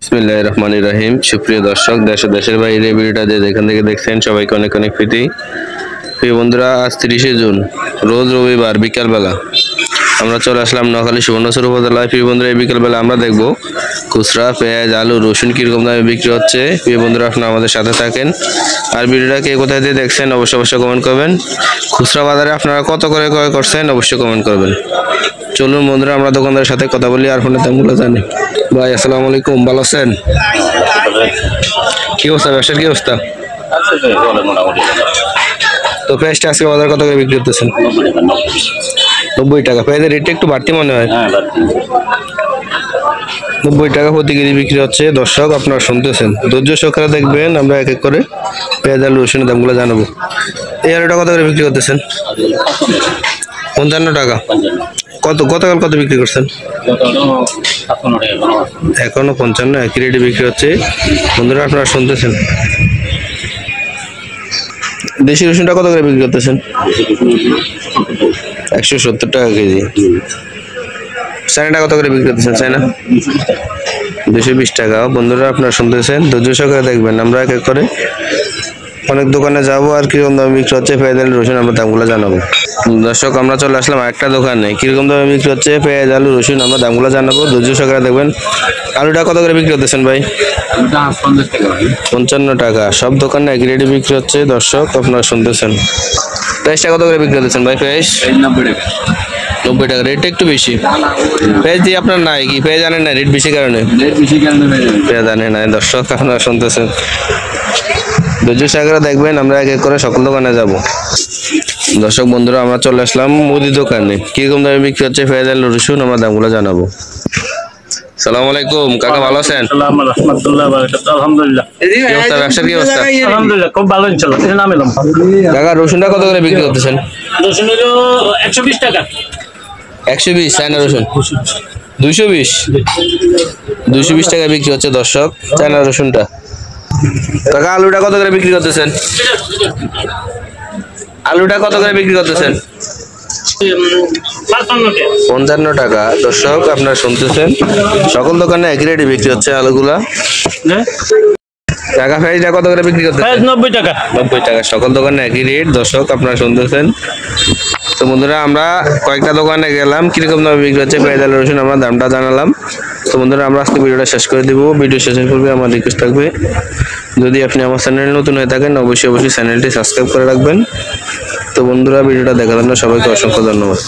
বিসমিল্লাহির রহমানির রহিম। সুপ্রিয় দর্শক, দেশ ও দেশের বাইরে ভিডিওটা যে যেখান থেকে দেখছেন সবাইকে অনেক অনেক প্রীতি। প্রিয় বন্ধুরা, আজ 30শে জুন, রোজ রবিবার বিকালবেলা আমরা চলে আসলাম নোয়াখালী সুবর্ণচর উপজেলায়। প্রিয় বন্ধুরা, এই বিকালবেলা আমরা দেখবো খুচরা পেঁয়াজ, আলু, রসুন কিরকম দামে বিক্রি হচ্ছে। প্রিয় বন্ধুরা, আপনারা আমাদের সাথে থাকেন। আর ভিডিওটা কে কোথায় দিয়ে দেখছেন অবশ্যই কমেন্ট করবেন। খুচরা বাজারে আপনারা কত করে ক্রয় করছেন অবশ্যই কমেন্ট করবেন। চলুন বন্ধুরা, আমরা দোকানদারের সাথে কথা বলি আর ফোনে দামগুলো জানি। ভাই আসসালামু আলাইকুম, ভালো আছেন? কি অবস্থা, ব্যবসার কি অবস্থা? তো পেঁয়াজটা আজকে বাজার কত করে বিক্রি করতেছেন? 90 টাকা। পেঁয়াজের রেটটা একটু বাড়তি মনে হয়। 90 টাকা প্রতি কেজি বিক্রি হচ্ছে। দর্শক, আপনারা শুনতেছেন, ধৈর্য সহকারে দেখবেন। আমরা এক এক করে পেঁয়াজ আর রসুনের দামগুলো জানাবো। এই আলুটা কত করে বিক্রি করতেছেন? 55 টাকা। গতকাল কত বিক্রি করছেন? এখনো 55, একই রেটে বিক্রি হচ্ছে। বন্ধুরা, আপনারা শুনতেছেন। দেশি রসুনটা কত করে বিক্রি করতেছেন? 170 টাকা কেজি। চায়নাটা কত করে বিক্রি করতেছেন? চায়না 220 টাকা। বন্ধুরা, আপনারা শুনতেছেন, ধৈর্য সহকারে দেখবেন। আমরা এক এক করে অনেক দোকানে যাবো আর কিরকম দামে বিক্রি হচ্ছে পেঁয়াজ আলু রসুন আমরা দামগুলো জানাবো। দর্শক, আমরা চলে আসলাম একটা দোকানে, কিরকম দামে বিক্রি হচ্ছে পেঁয়াজ আলু রসুন আমরা দামগুলো জানাবো। ধৈর্য সহকারে দেখবেন। আলুটা কত করে বিক্রি করতেছেন ভাই? 55 টাকা। সব দোকানে এক রেটে বিক্রি হচ্ছে। দর্শক, আপনারা শুনতেছেন। পেঁয়াজটা কত করে বিক্রি করতেছেন ভাই? পেঁয়াজ 90 টাকা। রেটটা একটু বেশি। পেঁয়াজ দিয়ে আপনার নাই কি? পেঁয়াজ আনেন না রেট বেশি কারণে? পেঁয়াজ আনে নাই। দর্শক, আপনারা শুনতেছেন, ধৈর্য সহকারে দেখবেন। আমরা এক এক করে সকল দোকানে যাব। দর্শক বন্ধুরা, আমরা চলে আসলাম মুদি দোকানে, কিরকম দামে বিক্রি হচ্ছে পেঁয়াজ আলু রসুন আমরা দামগুলো জানাবো। সালাম আলাইকুম কাকা, ভালো আছেন? আলহামদুলিল্লাহ। কি অবস্থা, ব্যবসার কি অবস্থা? আলহামদুলিল্লাহ, খুব ভালো ইনশাআল্লাহ। এই নাম এলাম কাকা, রসুনটা কত করে বিক্রি করতেছেন? রসুন হলো 120 টাকা। 120। চায়না রসুন 220 টাকা বিক্রি হচ্ছে। দর্শক, চায়না রসুনটা। কাকা, আলুটা কত করে বিক্রি করতেছেন? আলুটা কত করে বিক্রি করতেছেন? 55 টাকা। দর্শক, আপনারা শুনতেছেন, সকল দোকানে একই রেটে বিক্রি হচ্ছে আলুগুলা। টাকা পেঁয়াজটা কত করে বিক্রি করতেছেন? 90 টাকা। 90 টাকা। সকল দোকানে একই রেট। দর্শক, আপনারা শুনতেছেন। তো বন্ধুরা, আমরা কয়েকটা দোকানে গেলাম, কিরকম দামে বিক্রি হচ্ছে পেঁয়াজ আলু রসুন আমরা দামটা জানালাম। তো বন্ধুরা, আমরা আজকে ভিডিওটা শেষ করে দিব। ভিডিও শেষের পূর্বে আমার রিকোয়েস্ট থাকবে, যদি আপনি আমার চ্যানেল নতুন হয়ে থাকেন অবশ্যই চ্যানেলটি সাবস্ক্রাইব করে রাখবেন। তো বন্ধুরা, ভিডিওটা দেখার জন্য সবাইকে অসংখ্য ধন্যবাদ।